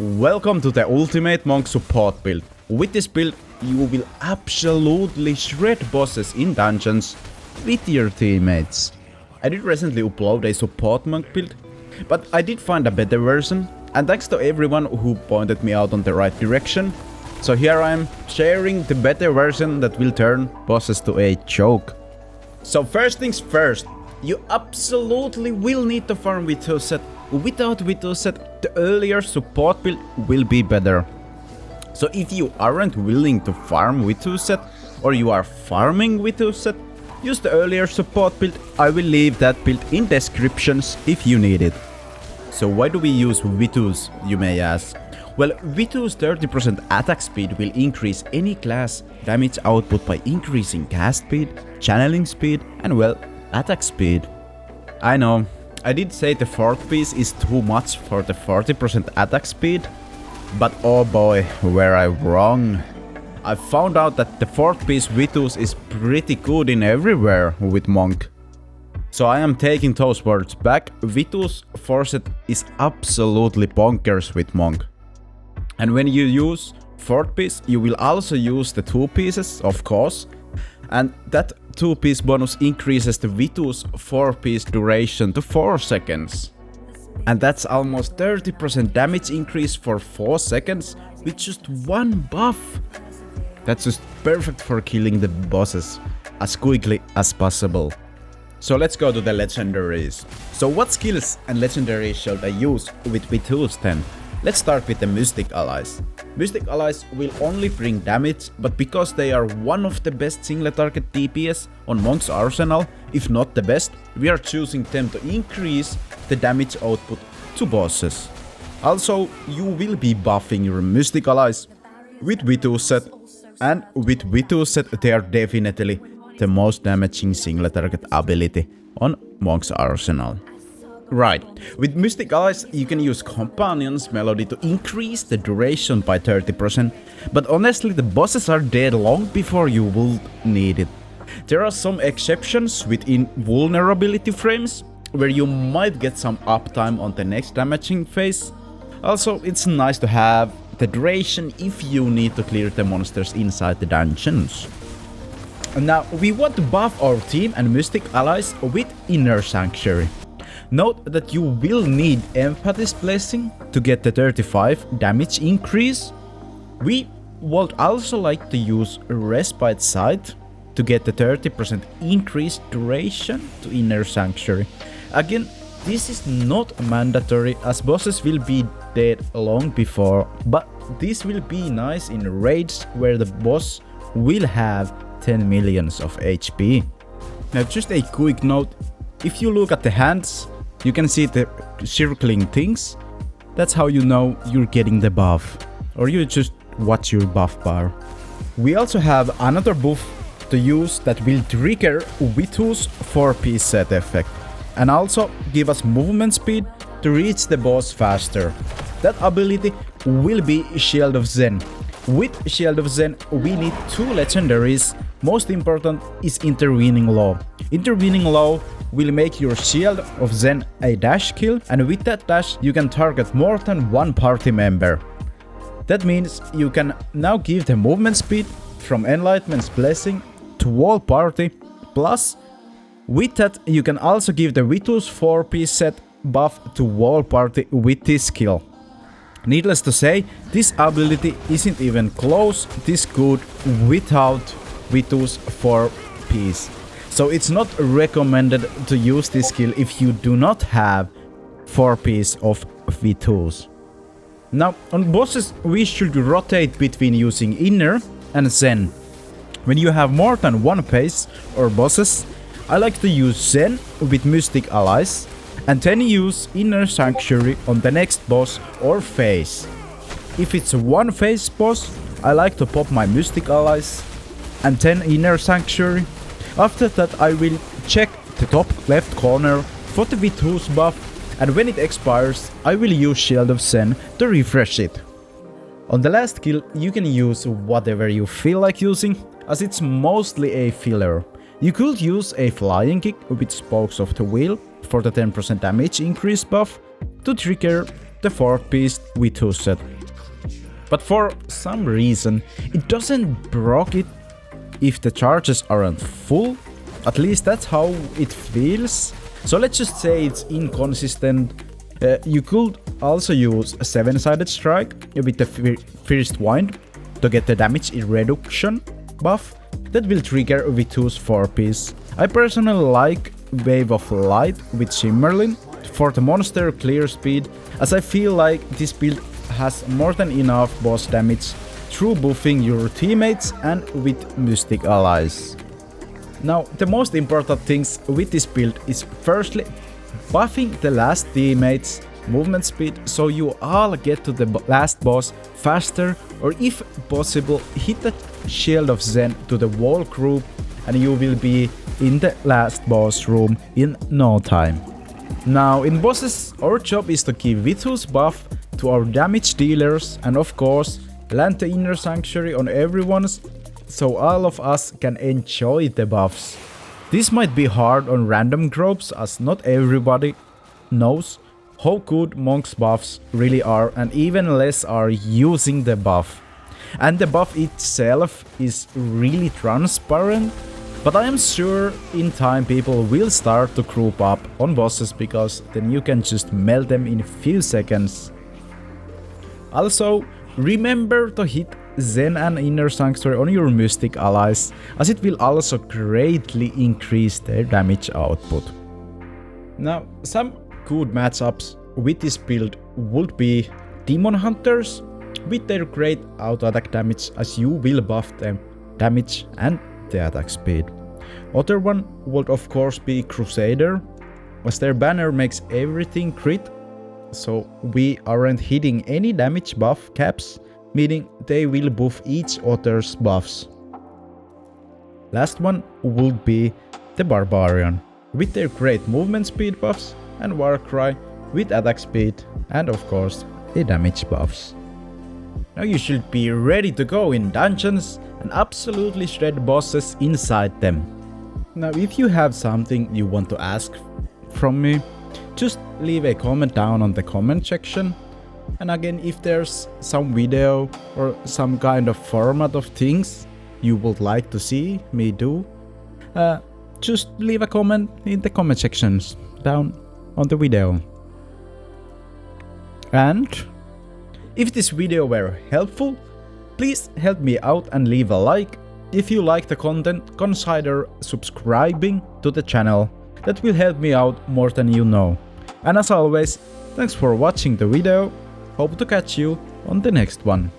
Welcome to the Ultimate Monk support build. With this build, you will absolutely shred bosses in dungeons with your teammates. I did recently upload a support monk build, but I did find a better version, and thanks to everyone who pointed me out on the right direction. So here I am sharing the better version that will turn bosses to a joke. So first things first, you absolutely will need to farm vithus. Without vithus, the earlier support build will be better. So if you aren't willing to farm vithus, or you are farming vithus, use the earlier support build. I will leave that build in descriptions if you need it. So why do we use vithus, you may ask? Well, vithus 30% attack speed will increase any class damage output by increasing cast speed, channeling speed, and well, attack speed. I know, I did say the fourth piece is too much for the 40% attack speed, but oh boy, were I wrong. I found out that the fourth piece vithus is pretty good in everywhere with Monk. So I am taking those words back. Vithus forced is absolutely bonkers with Monk. And when you use fourth piece, you will also use the two pieces, of course. And that 2-piece bonus increases the vithus 4-piece duration to 4 seconds. And that's almost 30% damage increase for 4 seconds with just one buff. That's just perfect for killing the bosses as quickly as possible. So let's go to the legendaries. So what skills and legendaries should I use with vithus then? Let's start with the Mystic Allies. Mystic Allies will only bring damage, but because they are one of the best single target DPS on Monk's arsenal, if not the best, we are choosing them to increase the damage output to bosses. Also, you will be buffing your Mystic Allies with vithus, and with vithus they are definitely the most damaging single target ability on Monk's arsenal. Right, with Mystic Allies you can use Companion's Melody to increase the duration by 30%, but honestly the bosses are dead long before you will need it. There are some exceptions within vulnerability frames, where you might get some uptime on the next damaging phase. Also, it's nice to have the duration if you need to clear the monsters inside the dungeons. Now, we want to buff our team and Mystic Allies with Inner Sanctuary. Note that you will need Empathy's Blessing to get the 35 damage increase. We would also like to use Respite Sight to get the 30% increased duration to Inner Sanctuary. Again, this is not mandatory as bosses will be dead long before, but this will be nice in raids where the boss will have 10 millions of HP. Now just a quick note, if you look at the hands, you can see the circling things. That's how you know you're getting the buff, or you just watch your buff bar. We also have another buff to use that will trigger vithus 4-piece set effect, and also give us movement speed to reach the boss faster. That ability will be Shield of Zen. With Shield of Zen we need 2 legendaries. Most important is Intervening Law. Intervening Law will make your Shield of Zen a dash kill, and with that dash you can target more than one party member. That means you can now give the movement speed from Enlightenment's Blessing to all party, plus with that you can also give the vithus 4-piece set buff to all party with this skill. Needless to say, this ability isn't even close this good without vithus 4-piece. So it's not recommended to use this skill if you do not have 4-piece of vithus. Now on bosses we should rotate between using Inner and Zen. When you have more than one phase or bosses, I like to use Zen with Mystic Allies, and then use Inner Sanctuary on the next boss or phase. If it's a one phase boss, I like to pop my Mystic Allies and then Inner Sanctuary. After that I will check the top left corner for the vithus buff, and when it expires I will use Shield of Zen to refresh it. On the last kill you can use whatever you feel like using, as it's mostly a filler. You could use a Flying Kick with Spokes of the Wheel for the 10% damage increase buff to trigger the 4th piece vithus set. But for some reason it doesn't proc it if the charges aren't full. At least that's how it feels. So let's just say it's inconsistent. You could also use a 7-sided strike with the first wind to get the damage reduction buff that will trigger vithus 4th piece. I personally like Wave of Light with Shimmerlin for the monster clear speed, as I feel like this build has more than enough boss damage through buffing your teammates and with mystic allies. Now, the most important things with this build is firstly buffing the last teammates' movement speed so you all get to the last boss faster, or if possible hit the Shield of Zen to the wall group and you will be in the last boss room in no time. Now in bosses, our job is to give vithus buff to our damage dealers and of course land the inner sanctuary on everyone's so all of us can enjoy the buffs. This might be hard on random groups as not everybody knows how good monks buffs really are and even less are using the buff. And the buff itself is really transparent, but I am sure in time people will start to group up on bosses because then you can just melt them in a few seconds. Also, remember to hit Zen and Inner Sanctuary on your Mystic allies, as it will also greatly increase their damage output. Now, some good matchups with this build would be Demon Hunters with their great auto attack damage, as you will buff them damage and the attack speed. Other one would of course be Crusader, as their banner makes everything crit, so we aren't hitting any damage buff caps, meaning they will buff each other's buffs. Last one would be the Barbarian, with their great movement speed buffs and Warcry with attack speed and of course the damage buffs. Now you should be ready to go in dungeons and absolutely shred bosses inside them. Now if you have something you want to ask from me, just leave a comment down on the comment section. And again, if there's some video or some kind of format of things you would like to see me do, just leave a comment in the comment sections down on the video. And if this video were helpful, please help me out and leave a like. If you like the content, consider subscribing to the channel. That will help me out more than you know. And as always, thanks for watching the video. Hope to catch you on the next one.